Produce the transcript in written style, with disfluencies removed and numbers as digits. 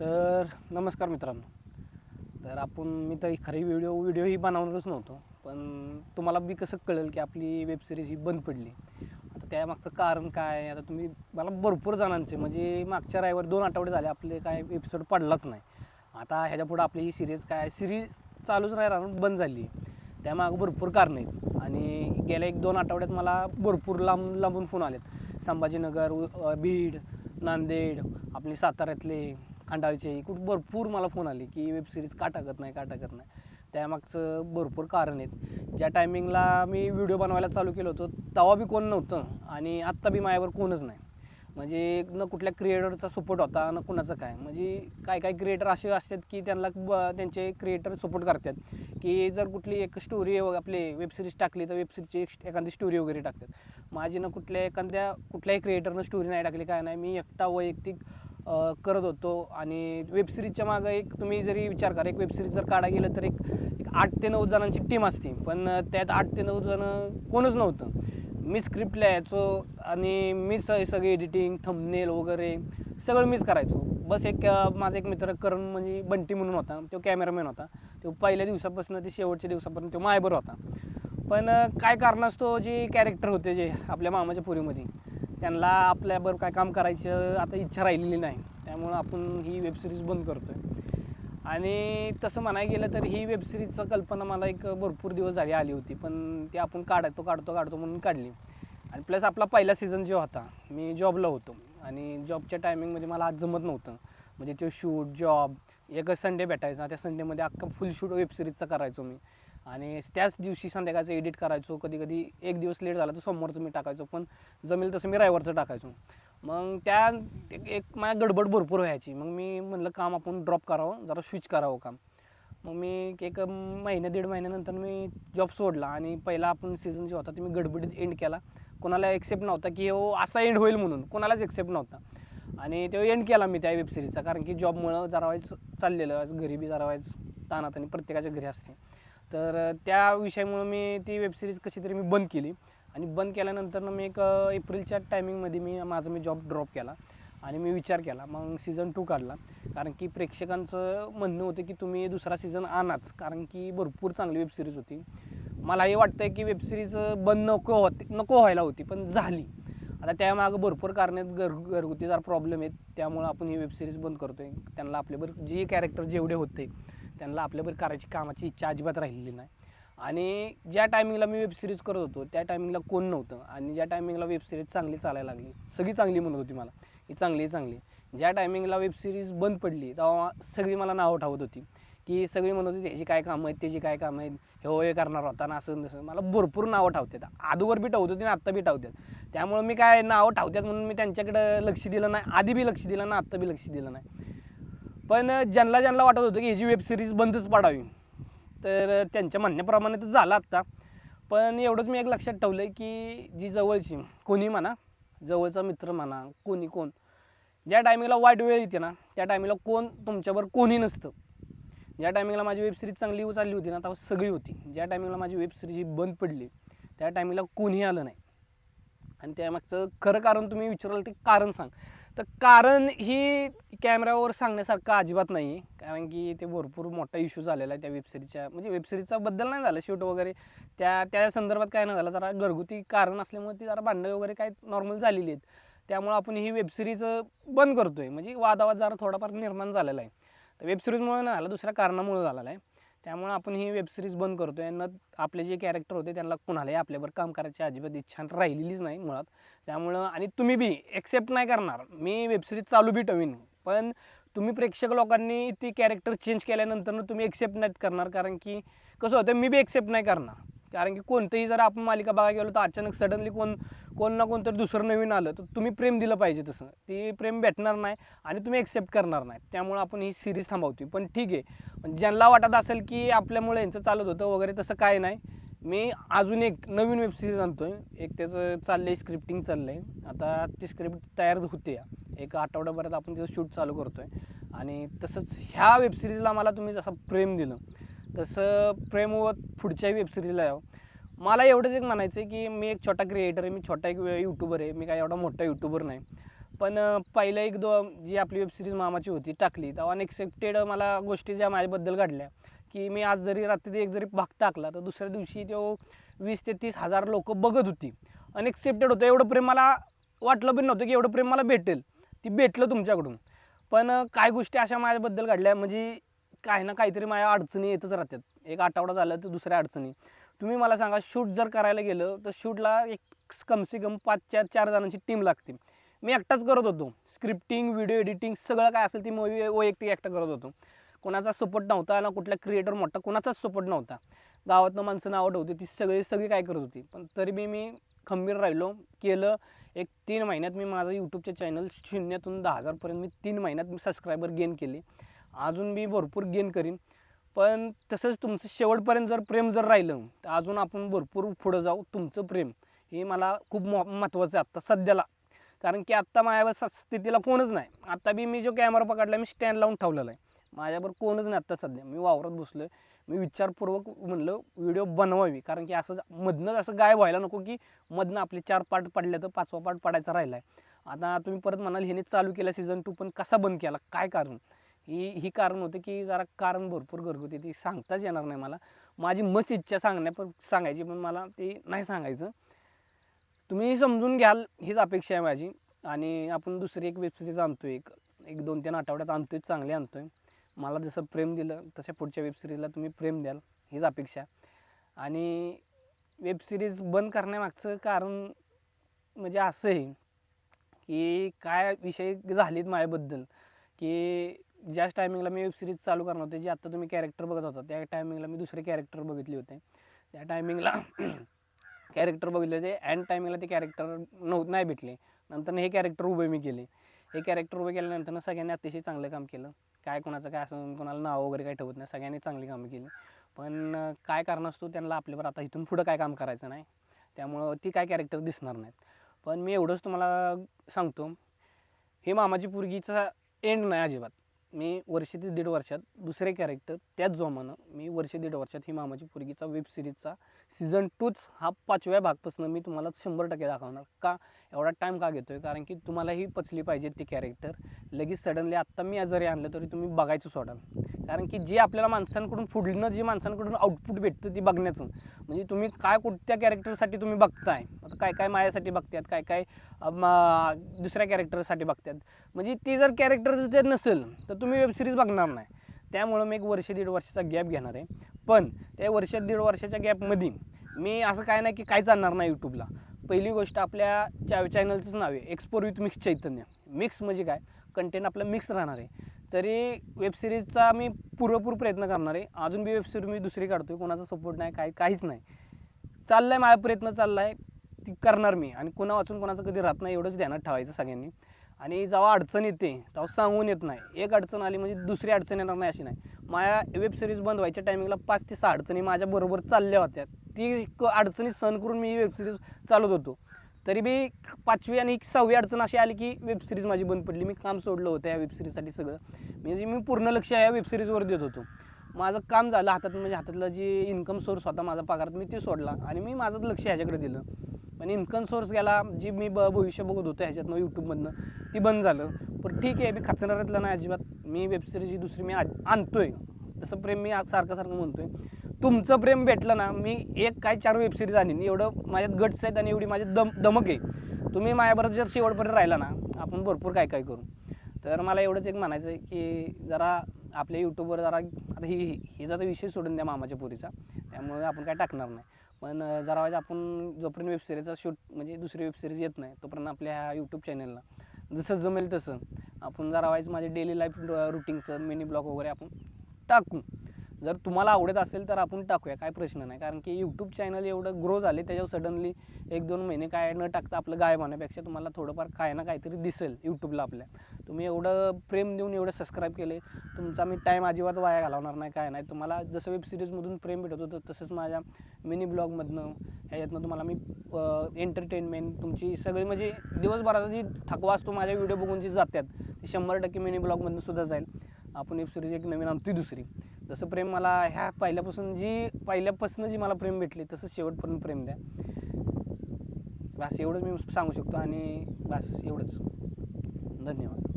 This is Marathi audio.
तर नमस्कार मित्रांनो. तर मी तर खरी व्हिडिओ ही बनवणारच नव्हतो, पण तुम्हाला बी कसं कळेल की आपली वेब सिरीज ही बंद पडली. आता त्यामागचं कारण काय? आता तुम्ही मला भरपूर जणांचे म्हणजे मागच्या रविवारी 2 आठवडे झाले आपले काय एपिसोड पडलाच नाही. आता ह्याच्यापुढं आपली ही सिरीज चालूच नाही राहून बंद झाली. त्यामागं भरपूर कारणं आहेत आणि गेल्या 1-2 आठवड्यात मला भरपूर लांबून फोन आलेत. संभाजीनगर, बीड, नांदेड, आपले साताऱ्यातले, खंडाळचे कुठं भरपूर मला फोन आले की वेब सिरीज का टाकत नाही. त्यामागचं भरपूर कारण आहेत. ज्या टायमिंगला मी व्हिडिओ बनवायला चालू केलं होतं तेव्हा बी कोण नव्हतं आणि आत्ता बी माझ्यावर कोणच नाही. म्हणजे न कुठल्या क्रिएटरचा सपोर्ट होता ना कुणाचं काय. म्हणजे काय क्रिएटर असे असतात की त्यांना त्यांचे क्रिएटर सपोर्ट करतात की जर कुठली एक स्टोरी आपली वेब सिरीज टाकली तर वेब सिरीजची एखादी स्टोरी वगैरे टाकतात. माझी ना कुठल्याही क्रिएटरनं स्टोरी नाही टाकली, काय नाही. मी एकटा वैयक्तिक करत होतो आणि वेब सिरीजच्या मागं एक तुम्ही जरी विचार करा, एक वेब सिरीज जर काढा गेलं तर एक 8 ते 9 जणांची टीम असते, पण त्यात 8 ते 9 जणं कोणच नव्हतं. मी स्क्रिप्ट लिहायचो आणि मीच सगळी एडिटिंग, थंबनेल वगैरे सगळं मीच करायचो. बस माझा एक मित्र करण म्हणजे बंटी म्हणून होता, तो कॅमेरामॅन होता. तो पहिल्या दिवसापासून ते शेवटच्या दिवसापर्यंत तो माझ्याबरोबर होता. पण काय कारणास्तव जे कॅरेक्टर होते जे आपल्या मामाच्या पुरीमध्ये, त्यांना आपल्याबरोबर काय काम करायचं आता इच्छा राहिलेली नाही. त्यामुळं आपण ही वेब सिरीज बंद करतो आहे. आणि तसं म्हणायला गेलं तर ही वेब सिरीजचं कल्पना मला एक भरपूर दिवस झाली आली होती, पण ती आपण काढतो म्हणून काढली. आणि प्लस आपला पहिला सीझन जो होता, मी जॉबला होतो आणि जॉबच्या टायमिंगमध्ये मला आज जमत नव्हतं. म्हणजे तो शूट, जॉब, एकच संडे भेटायचा. त्या संडेमध्ये अख्खा फुल शूट वेब सिरीजचा करायचो मी आणि त्याच दिवशी संध्याकाळचं एडिट करायचो. कधी एक दिवस लेट झाला तर सोमवारचं मी टाकायचो, पण जमेल तसं मी रविवारचं टाकायचो. मग एक माझ्या गडबड भरपूर व्हायची. मग मी म्हणलं काम आपण ड्रॉप करावं, जरा स्विच करावं काम. मग मी एक दीड महिन्यानंतर मी जॉब सोडला आणि पहिला आपण सीझन जो होता ते मी गडबडीत एंड केला. कोणाला एक्सेप्ट नव्हता की असा एंड होईल म्हणून, कोणालाच एक्सेप्ट नव्हता. आणि तो एंड केला मी त्या वेब सिरीजचा, कारण की जॉबमुळं जरा वाईज चाललेलं, घरी बी जरा वाईज ताणात आणि प्रत्येकाच्या घरी असते. तर त्या विषयामुळं मी ती वेब सिरीज कशी तरी मी बंद केली. आणि बंद केल्यानंतर मी एक एप्रिलच्या टायमिंगमध्ये मी जॉब ड्रॉप केला आणि मी विचार केला. मग सीझन 2 काढला, कारण की प्रेक्षकांचं म्हणणं होतं की तुम्ही दुसरा सीझन आणाच, कारण की भरपूर चांगली वेब सिरीज होती. मला हे वाटतं आहे की वेब सिरीज बंद नको व्हायला होती, पण झाली. आता त्यामागं भरपूर कारणे आहेत, घरगुती जरा प्रॉब्लेम आहेत. त्यामुळं आपण ही वेब सिरीज बंद करतो आहे. त्यांना आपल्याबरोबर जे कॅरेक्टर जेवढे होते त्यांना आपल्याबरोबर करायची कामाची इच्छा अजिबात राहिलेली नाही. आणि ज्या टायमिंगला मी वेब सिरीज करत होतो त्या टायमिंगला कोण नव्हतं आणि ज्या टायमिंगला वेब सिरीज चांगली चालायला लागली, सगळी चांगली म्हणत होती मला, ही चांगली. ज्या टायमिंगला वेब सिरीज बंद पडली तेव्हा सगळी मला नावं ठावत होती, की सगळी म्हणत होती ह्याची काय कामं आहेत, त्याची काय कामं आहेत, हे करणार होता ना, असं तसं. मला भरपूर नावं ठावतात, अगोदर बी ठावत होती आणि आत्ता बी ठावतात. त्यामुळं मी काय नावं ठावतात म्हणून मी त्यांच्याकडं लक्ष दिलं नाही. आधी बी लक्ष दिलं ना, आत्ता बी लक्ष दिलं नाही. पण ज्यांना वाटत होतं की ह्याची वेब सिरीज बंदच पडावी, तर त्यांच्या म्हणण्याप्रमाणे तर झालं आत्ता. पण एवढंच मी एक लक्षात ठेवलं आहे की जी जवळची कोणी म्हणा, जवळचा मित्र म्हणा, कोण ज्या टायमिंगला वाईट वेळ येते ना त्या टायमिंगला तुमच्याबरोबर कोणी नसतं. ज्या टायमिंगला माझी वेब सिरीज चांगली चालली होती ना तेव्हा सगळी होती. ज्या टायमिंगला माझी वेब सिरीज ही बंद पडली त्या टायमिंगला कोणीही आलं नाही. आणि त्यामागचं खरं कारण तुम्ही विचाराल ते कारण सांग, तर कारण ही कॅमेऱ्यावर सांगण्यासारखं अजिबात नाही आहे. कारण की ते भरपूर मोठा इश्यू झालेला आहे त्या वेबसिरीजच्या, म्हणजे वेबसिरीजचा बद्दल नाही झालं, शूट वगैरे त्या संदर्भात काय नाही झालं. जरा घरगुती कारण असल्यामुळे ती जरा भांडणं वगैरे काय नॉर्मल झालेली आहेत. त्यामुळं आपण ही वेबसिरीज बंद करतो आहे. म्हणजे वादावाद जरा थोडाफार निर्माण झालेला आहे. तर वेबसिरीजमुळे नाही झालं, दुसऱ्या कारणामुळे झालेला आहे. त्यामुळं आपण ही वेबसिरीज बंद करतो आहे. आपले जे कॅरेक्टर होते त्यांना कुणालाही आपल्याबरोबर काम करायची अजिबात इच्छा राहिलेलीच नाही मुळात. त्यामुळं आणि तुम्ही बी एक्सेप्ट नाही करणार, मी वेबसिरीज चालू बी ठेवीन, पण तुम्ही प्रेक्षक लोकांनी ती कॅरेक्टर चेंज केल्यानंतर तुम्ही एक्सेप्ट नाहीत करणार. कारण की कसं होतं, मी बी एक्सेप्ट नाही करणार. कारण की कोणतंही जर आपण मालिका बघायला गेलो तर अचानक सडनली कोण ना कोणतरी दुसरं नवीन आलं तर तुम्ही प्रेम दिलं पाहिजे, तसं ती प्रेम भेटणार नाही आणि तुम्ही एक्सेप्ट करणार नाही. त्यामुळं आपण ही सिरीज थांबवतो. पण ठीक आहे, पण ज्यांना वाटत असेल की आपल्यामुळे यांचं चालत होतं वगैरे, तसं काय नाही. मी अजून एक नवीन वेब सिरीज आणतो आहे. एक त्याचं चाललं आहे, स्क्रिप्टिंग चाललं आहे. आता ती स्क्रिप्ट तयार होते, एक आठवड्याभरात आपण तिचं शूट चालू करतो आहे. आणि तसंच ह्या वेबसिरीजला मला तुम्ही जसं प्रेम दिलं तसं प्रेम व पुढच्याही वेबसिरीजला यावं. मला एवढंच एक म्हणायचं आहे की मी एक छोटा क्रिएटर आहे, मी छोटा एक यूट्यूबर आहे. मी काय एवढा मोठा यूट्यूबर नाही, पण पहिलं एक जी आपली वेबसिरीज मामाची होती टाकली तेव्हा अनएक्सेप्टेड मला गोष्टी ज्या माझ्याबद्दल घडल्या की मी आज जरी रात्री एक जरी भाग टाकला तर दुसऱ्या दिवशी तो 20 ते 30 हजार लोक बघत होती. अनएक्सेप्टेड होतं. एवढं प्रेम मला वाटलं पण नव्हतं की एवढं प्रेम मला भेटेल. ती भेटलं तुमच्याकडून. पण काही गोष्टी अशा माझ्याबद्दल घडल्या म्हणजे काही ना काहीतरी माझ्या अडचणी येतच राहतात. एक आठवडा झाला तर दुसऱ्या अडचणी. तुम्ही मला सांगा शूट जर करायला गेलं तर शूटला एक कम से कम 4 जणांची टीम लागते. मी एकटाच करत होतो. स्क्रिप्टिंग, व्हिडिओ एडिटिंग सगळं काय असेल ती मूवी वैयक्तिक एकटा करत होतो. कोणाचा सपोर्ट नव्हता ना कुठला क्रिएटर मोठा कोणाचाच सपोर्ट नव्हता. गावातनं माणसं नावं ठेवते ती सगळी काय करत होती. पण तरी मी खंबीर राहिलो. केलं. एक 3 महिन्यात मी माझं यूट्यूबचे चॅनल 0 ते 10,000पर्यंत मी 3 महिन्यात मी सबस्क्रायबर गेन केले. अजून मी भरपूर गेन करीन. पण तसंच तुमचं शेवटपर्यंत जर प्रेम जर राहिलं तर अजून आपण भरपूर पुढं जाऊ. तुमचं प्रेम हे मला खूप महत्त्वाचं आहे आत्ता सध्याला. कारण की आत्ता माझ्या स्थितीला कोणच नाही. आत्ता मी जो कॅमेरा पकडला मी स्टँड लावून ठेवलेला आहे. माझ्याबरोबर कोणच नाही आत्ता सध्या. मी वावरात बसलो आहे. मी विचारपूर्वक म्हणलं व्हिडिओ बनवावी. कारण की असं मधनंच असं गायब व्हायला नको की मधनं आपले 4 पार्ट पडले तर 5वा पार्ट पडायचा राहिला आहे. आता तुम्ही परत म्हणाल ह्याने चालू केला सीझन 2 पण कसा बंद केला काय कारण? ही कारण होतं की जरा कारण भरपूर घरगुती ती सांगताच येणार नाही मला. माझी मस्त इच्छा सांगायची पण मला ते नाही सांगायचं. तुम्ही समजून घ्याल हीच अपेक्षा आहे माझी. आणि आपण दुसरी एक वेबसिरीज आणतो एक 2-3 आठवड्यात आणतोय चांगली आणतोय. मला जसं प्रेम दिलं तशा पुढच्या वेबसिरीजला तुम्ही प्रेम द्याल हीच अपेक्षा. आणि वेबसिरीज बंद करण्यामागचं कारण म्हणजे असं आहे की काय विषय झालेत माझ्याबद्दल की ज्याच टायमिंगला मी वेबसिरीज चालू करणार होते जे आत्ता तुम्ही कॅरेक्टर बघत होता त्या टायमिंगला मी दुसरे कॅरेक्टर बघितले होते. त्या टायमिंगला कॅरेक्टर बघितले होते. अँड टायमिंगला ते कॅरेक्टर नाही भेटले. नंतर हे कॅरेक्टर उभे मी केले. हे कॅरेक्टर उभे केल्यानंतर सगळ्यांनी अतिशय चांगलं काम केलं. काय कोणाचं काय असं कोणाला नाव वगैरे काही ठेवत नाही. सगळ्यांनी चांगली कामं केली. पण काय कारण असतो त्यांना आपल्यावर आता इथून पुढं काय काम करायचं नाही. त्यामुळं ती काय कॅरेक्टर दिसणार नाहीत. पण मी एवढंच तुम्हाला सांगतो हे मामाची पोरगीचा एंड नाही अजिबात. मी वर्ष ते 1.5 वर्षात दुसरे कॅरेक्टर त्याच जोमानं मी वर्ष 1.5 वर्षात ही मामाची पोरगीचा वेबसिरीजचा सीझन 2च हा 5व्या भागपासून मी तुम्हाला 100% दाखवणार. का एवढा टाईम का घेतो आहे? कारण की तुम्हालाही पचली पाहिजे ती कॅरेक्टर. लगेच सडनली आत्ता मी जरी आणलं तरी तुम्ही बघायचं सोडाल. कारण की जे आपल्याला माणसांकडून पुढलं जे माणसांकडून आउटपुट भेटतं ती बघण्याचं म्हणजे तुम्ही काय कोणत्या कॅरेक्टरसाठी तुम्ही बघताय. आता काय माझ्यासाठी बघतात काय दुसऱ्या कॅरेक्टरसाठी बघतात. म्हणजे ती जर कॅरेक्टर जर नसेल तर तुम्ही वेबसिरीज बघणार नाही. त्यामुळं मी एक वर्ष 1.5 वर्षाचा गॅप घेणार आहे. पण त्या वर्ष 1.5 वर्षाच्या गॅपमध्ये मी असं काय नाही की काहीच आणणार नाही यूट्यूबला. पहिली गोष्ट आपल्या चॅनलचंच नाव आहे explore with mix Chaitanya. Mix म्हणजे काय कंटेंट आपलं मिक्स राहणार आहे. तरी वेबसिरीजचा मी पुरेपूर प्रयत्न करणार आहे. अजून बी वेबसिरीज मी दुसरी काढतो आहे. कोणाचा सपोर्ट नाही काहीच नाही. चाललं आहे माझा प्रयत्न चालला आहे ती करणार मी. आणि कोणा वाचून कोणाचं कधी राहत नाही एवढंच ध्यानात ठेवायचं सगळ्यांनी. आणि जेव्हा अडचण येते तेव्हा सांगून येत नाही. एक अडचण आली म्हणजे दुसरी अडचण येणार नाही अशी नाही. माझ्या वेबसिरीज बंद व्हायच्या टायमिंगला 5 ते 6 अडचणी माझ्याबरोबर चालल्या होत्या. ती अडचणी सहन करून मी वेबसिरीज चालवत होतो. तरी बी 5वी आणि 6वी अडचण अशी आली की वेबसिरीज माझी बंद पडली. मी काम सोडलं होतं या वेबसिरीजसाठी सगळं. म्हणजे मी पूर्ण लक्ष या वेबसिरीजवर देत होतो. माझं काम झालं हातातलं जे इन्कम सोर्स होता माझा पगारात मी ते सोडला आणि मी माझं लक्ष ह्याच्याकडे दिलं. पण इन्कम सोर्स गेला जी मी भविष्य बघत होतो ह्याच्यातनं यूट्यूबमधनं ती बंद झालं. पण ठीक आहे मी खचणाऱ्यातलं नाही अजिबात. मी वेबसिरीज ही दुसरी मी आणतोय. तसं प्रेम मी सारखं म्हणतोय. तुमचं प्रेम भेटलं ना मी 4 वेबसिरीज आणीन. एवढं माझ्यात गट्स आहेत आणि एवढी माझ्यात दमक आहे. तुम्ही माझ्याबरोबर जर शेवटपर्यंत राहिला ना आपण भरपूर काय करू. तर मला एवढंच एक म्हणायचं आहे की जरा आपल्या यूट्यूबवर जरा आता ही जरा विषय सोडून द्या मामाच्या पोरीचा. त्यामुळे आपण काय टाकणार नाही. पण जरा आपण जोपर्यंत वेबसिरीजचा शूट म्हणजे दुसरी वेबसिरीज येत नाही तोपर्यंत आपल्या ह्या यूट्यूब चॅनलला जसं जमेल तसं आपण जरा माझे डेली लाईफ रुटीनचं मिनी ब्लॉग वगैरे आपण टाकू. जर तुम्हाला आवडत असेल तर आपण टाकूया काय प्रश्न नाही. कारण की यूट्यूब चॅनल एवढं ग्रो झाले त्याच्यावर सडनली 1-2 महिने काय न टाकता आपलं गायब होण्यापेक्षा तुम्हाला थोडंफार काय ना काहीतरी दिसेल यूट्यूबला आपल्या. तुम्ही एवढं प्रेम देऊन एवढं सबस्क्राईब केले तुमचा मी टाईम अजिबात वाया घालवणार नाही काय नाही. तुम्हाला जसं वेबसिरीजमधून प्रेम भेटत होतं तसंच माझ्या मिनी ब्लॉगमधनं ह्याच्यातनं तुम्हाला मी एंटरटेनमेंट तुमची सगळी म्हणजे दिवसभराचा जी थकवा असतो माझ्या व्हिडिओ बघून जी जातात ती 100% मिनी ब्लॉगमधनं सुद्धा जाईल. आपण वेबसिरीज एक नवीन आणतोय दुसरी. जसं प्रेम मला ह्या पहिल्यापासून जी मला प्रेम भेटली तसंच शेवटपर्यंत प्रेम द्या. बस एवढंच मी सांगू शकतो आणि बस एवढंच. धन्यवाद.